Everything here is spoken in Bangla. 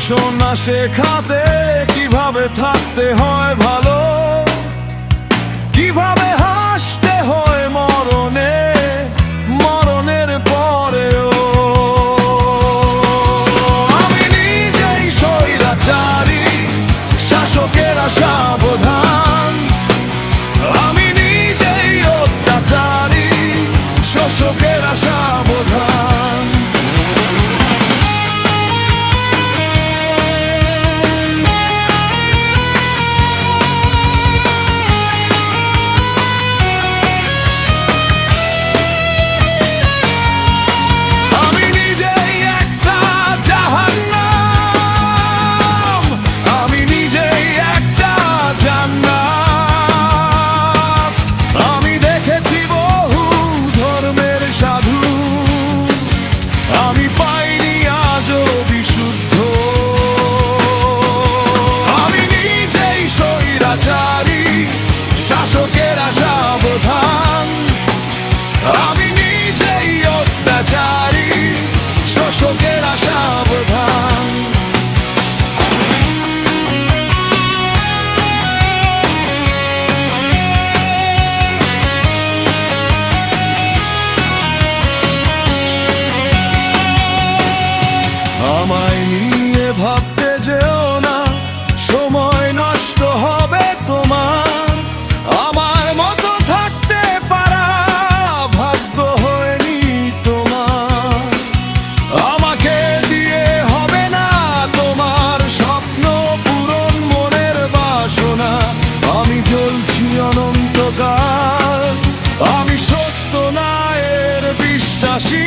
সোনা শেখাতে কিভাবে থাকতে হয় ভালো, কিভাবে হাসতে হয় মরণের পরেও। আমি নিজেই স্বৈরাচারী, শাসকেরা সাবধান। আমি নিজেই অত্যাচারী, শোষকেরা সাবধান। আমি পাইনি আজও বিশুদ্ধ। আমি নিজেই স্বৈরাচারী, শাসকেরা সাবধান। আমি নিজেই অত্যাচারী, শোষকেরা সাবধান। আমায় নিয়ে ভাবতে যেও না, সময় নষ্ট হবে তোমার। আমার মতো থাকতে পারা ভাগ্য হয়নি তোমার। আমাকে দিয়ে হবে না তোমার স্বপ্ন পূরণ, মনের বাসনা। আমি জ্বলছি অনন্তকাল, আমি সত্য না এর বিশ্বাসী।